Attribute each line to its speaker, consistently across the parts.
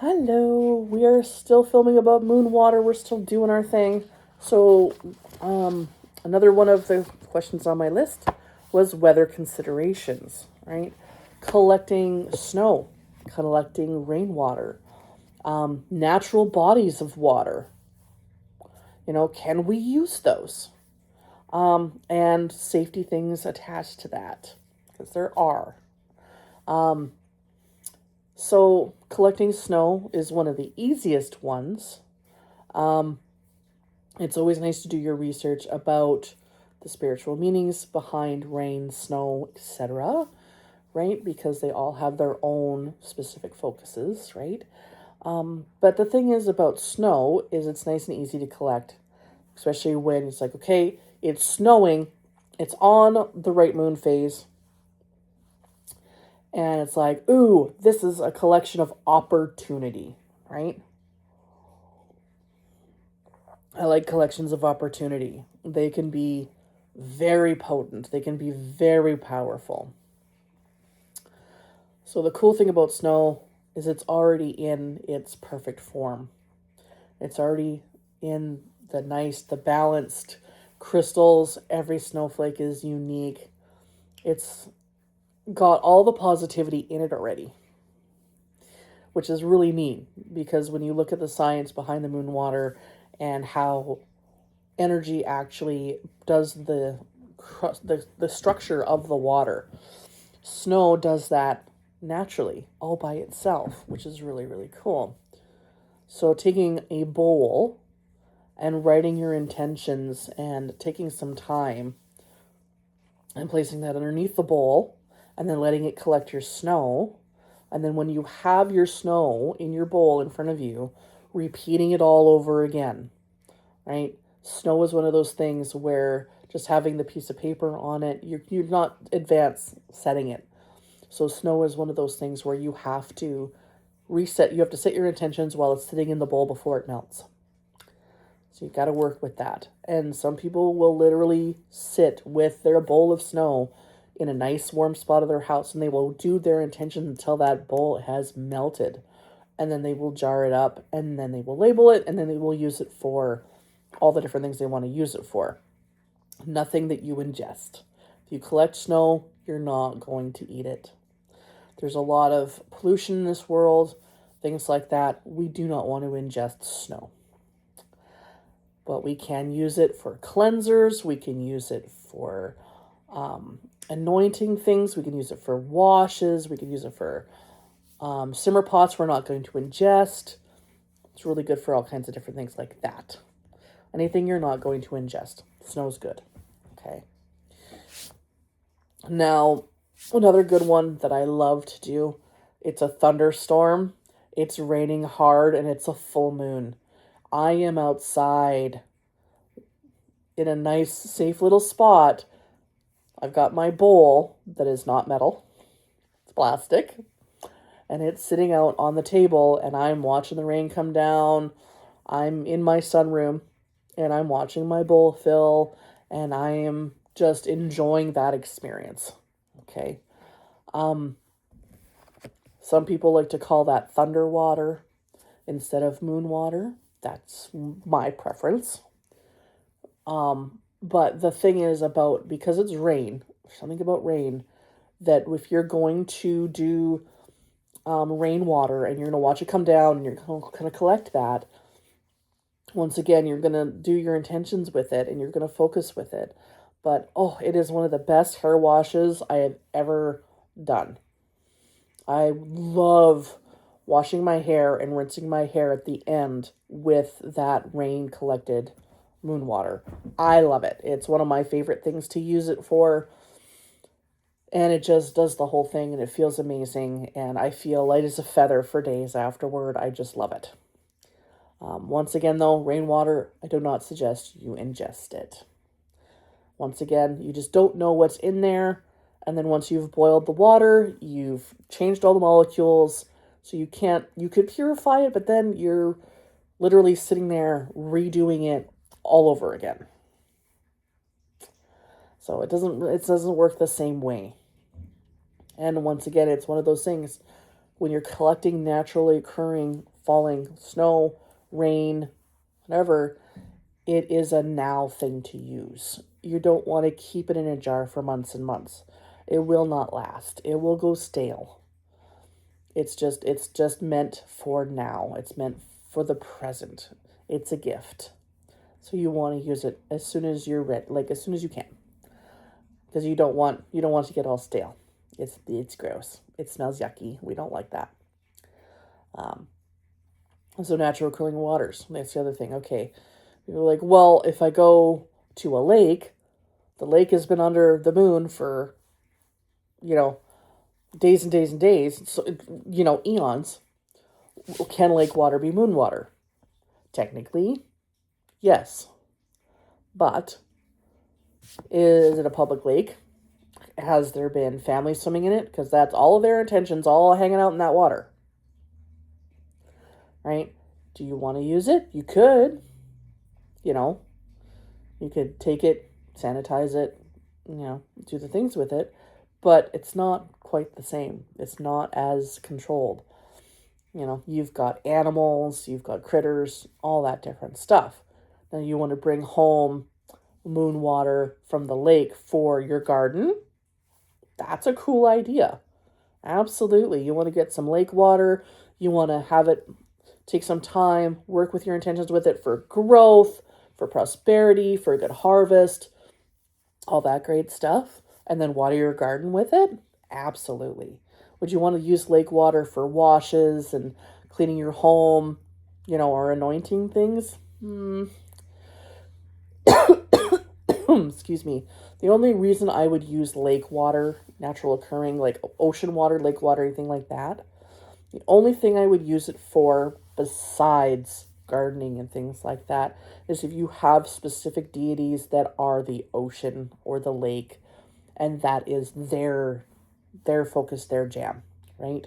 Speaker 1: Hello, we are still filming about moon water. We're still doing our thing. So, another one of the questions on my list was weather considerations, right? Collecting snow, collecting rainwater, natural bodies of water. Can we use those? And safety things attached to that, because there are. Um, so, collecting snow is one of the easiest ones. Um, it's always nice to do your research about the spiritual meanings behind rain, snow, etc., right? Because they all have their own specific focuses, right? But the thing is about snow is it's nice and easy to collect, especially when it's like, okay, it's snowing, it's on the right moon phase, and it's like, ooh, this is a collection of opportunity, right? I like collections of opportunity. They can be very potent, they can be very powerful. So, the cool thing about snow is it's already in its perfect form. It's already in the balanced crystals. Every snowflake is unique. It's got all the positivity in it already, which is really neat because when you look at the science behind the moon water and how energy actually does the structure of the water, snow does that naturally all by itself, which is really, really cool. So taking a bowl and writing your intentions and taking some time and placing that underneath the bowl and then letting it collect your snow. And then when you have your snow in your bowl in front of you, repeating it all over again, right? Snow is one of those things where just having the piece of paper on it, you're not advanced setting it. So snow is one of those things where you have to set your intentions while it's sitting in the bowl before it melts. So you've got to work with that. And some people will literally sit with their bowl of snow in a nice warm spot of their house and they will do their intention until that bowl has melted. And then they will jar it up and then they will label it and then they will use it for all the different things they want to use it for. Nothing that you ingest. If you collect snow, you're not going to eat it. There's a lot of pollution in this world, things like that. We do not want to ingest snow. But we can use it for cleansers. We can use it for anointing things. We can use it for washes. We can use it for simmer pots we're not going to ingest. It's really good for all kinds of different things like that. Anything you're not going to ingest. Snow's good. Okay. Now, another good one that I love to do, it's a thunderstorm. It's raining hard and it's a full moon. I am outside in a nice, safe little spot. I've got my bowl that is not metal. It's plastic. And it's sitting out on the table and I'm watching the rain come down. I'm in my sunroom and I'm watching my bowl fill and I am just enjoying that experience. Okay. Some people like to call that thunder water instead of moon water. That's my preference. But the thing is because it's rain, something about rain, that if you're going to do rainwater and you're going to watch it come down and you're going to collect that, once again, you're going to do your intentions with it and you're going to focus with it. But, it is one of the best hair washes I have ever done. I love washing my hair and rinsing my hair at the end with that rain collected moon water. I love it. It's one of my favorite things to use it for. And it just does the whole thing and it feels amazing. And I feel light as a feather for days afterward. I just love it. Once again, though, rainwater, I do not suggest you ingest it. Once again, you just don't know what's in there. And then once you've boiled the water, you've changed all the molecules. So you could purify it, but then you're literally sitting there redoing it all over again. So it doesn't work the same way. And once again, it's one of those things when you're collecting naturally occurring falling snow, rain, whatever, it is a now thing to use. You don't want to keep it in a jar for months and months. It will not last. It will go stale. It's just meant for now. It's meant for the present. It's a gift. So you want to use it as soon as you're ready, like as soon as you can. Because you don't want it to get all stale. It's gross. It smells yucky. We don't like that. So natural occurring waters. That's the other thing. Okay. You're like, well, if I go to a lake, the lake has been under the moon for, days and days and days, so, eons. Can lake water be moon water? Technically, yes. But is it a public lake? Has there been families swimming in it? Because that's all of their intentions, all hanging out in that water. Right? Do you want to use it? You could. You could take it, sanitize it, do the things with it, but it's not quite the same. It's not as controlled. You've got animals, you've got critters, all that different stuff. Now you want to bring home moon water from the lake for your garden. That's a cool idea. Absolutely. You want to get some lake water. You want to have it take some time, work with your intentions with it for growth, for prosperity, for a good harvest, all that great stuff, and then water your garden with it? Absolutely. Would you want to use lake water for washes and cleaning your home, or anointing things? Excuse me. The only reason I would use lake water, natural occurring, like ocean water, lake water, anything like that, the only thing I would use it for besides gardening and things like that is if you have specific deities that are the ocean or the lake, and that is their focus, their jam, right?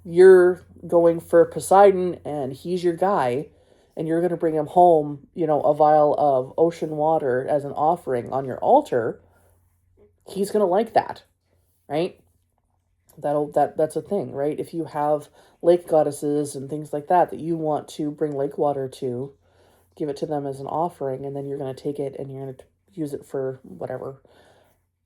Speaker 1: You're going for Poseidon and he's your guy, and you're going to bring him home, a vial of ocean water as an offering on your altar. He's going to like that, right? That's a thing, right? If you have lake goddesses and things like that you want to bring lake water to, give it to them as an offering, and then you're going to take it and you're going to use it for whatever.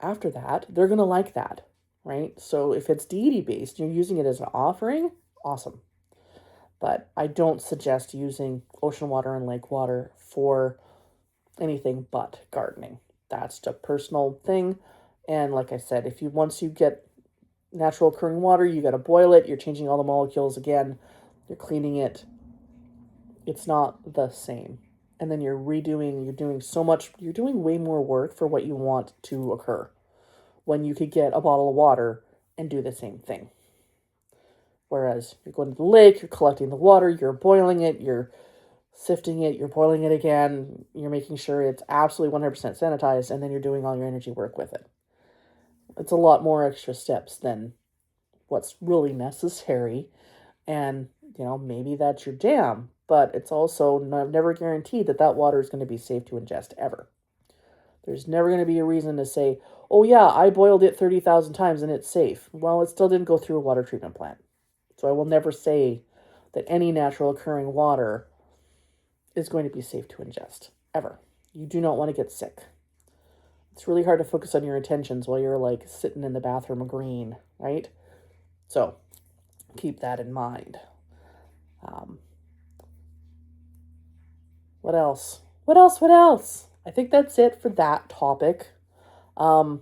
Speaker 1: After that, they're going to like that, right? So if it's deity based, you're using it as an offering, awesome. But I don't suggest using ocean water and lake water for anything but gardening. That's a personal thing. And like I said, once you get natural occurring water, you got to boil it. You're changing all the molecules again. You're cleaning it. It's not the same. And then you're doing way more work for what you want to occur when you could get a bottle of water and do the same thing. Whereas you're going to the lake, you're collecting the water, you're boiling it, you're sifting it, you're boiling it again, you're making sure it's absolutely 100% sanitized, and then you're doing all your energy work with it. It's a lot more extra steps than what's really necessary. And, maybe that's your jam, but it's also never guaranteed that water is going to be safe to ingest ever. There's never going to be a reason to say, oh yeah, I boiled it 30,000 times and it's safe. Well, it still didn't go through a water treatment plant. So I will never say that any natural occurring water is going to be safe to ingest, ever. You do not want to get sick. It's really hard to focus on your intentions while you're like sitting in the bathroom agreeing, right? So keep that in mind. What else? I think that's it for that topic. The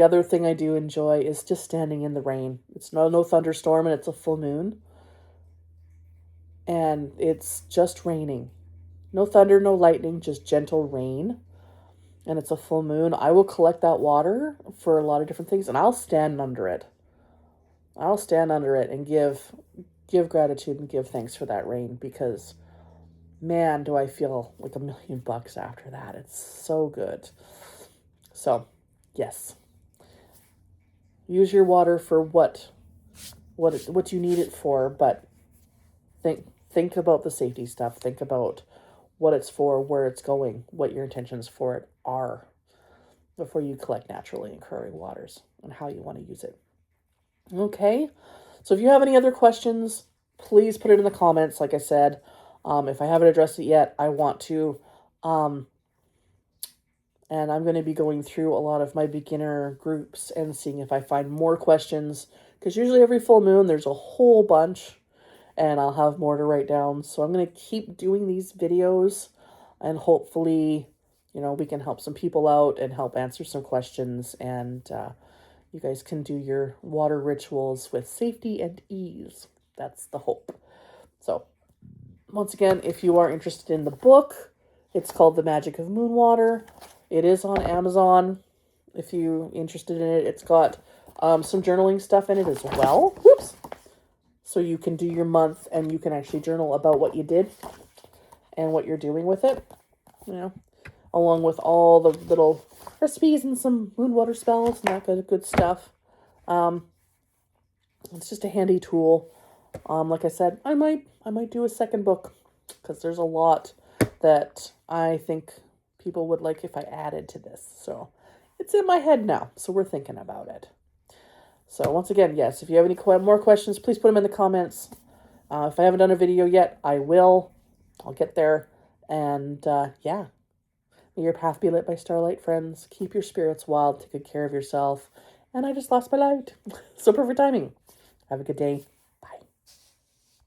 Speaker 1: other thing I do enjoy is just standing in the rain. It's no thunderstorm and it's a full moon. And it's just raining. No thunder, no lightning, just gentle rain. And it's a full moon. I will collect that water for a lot of different things, and I'll stand under it. And give gratitude and give thanks for that rain, because man, do I feel like $1,000,000 after that. It's so good. So, yes. Use your water for what you need it for, but think about the safety stuff. Think about what it's for, where it's going, what your intentions for it are before you collect naturally occurring waters and how you want to use it. Okay? So if you have any other questions, please put it in the comments. Like I said, if I haven't addressed it yet, I want to. And I'm going to be going through a lot of my beginner groups and seeing if I find more questions. Because usually every full moon, there's a whole bunch. And I'll have more to write down. So I'm going to keep doing these videos. And hopefully, we can help some people out and help answer some questions. And you guys can do your water rituals with safety and ease. That's the hope. So, once again, if you are interested in the book, it's called The Magic of Moon Water. It is on Amazon. If you're interested in it, it's got some journaling stuff in it as well. Whoops. So you can do your month and you can actually journal about what you did and what you're doing with it. Along with all the little recipes and some moon water spells and that kind of good stuff. It's just a handy tool. Like I said, I might do a second book because there's a lot that I think people would like if I added to this. So it's in my head now. So we're thinking about it. So once again, yes, if you have any more questions, please put them in the comments. If I haven't done a video yet, I will. I'll get there. And yeah, may your path be lit by starlight, friends. Keep your spirits wild. Take good care of yourself. And I just lost my light. So perfect timing. Have a good day.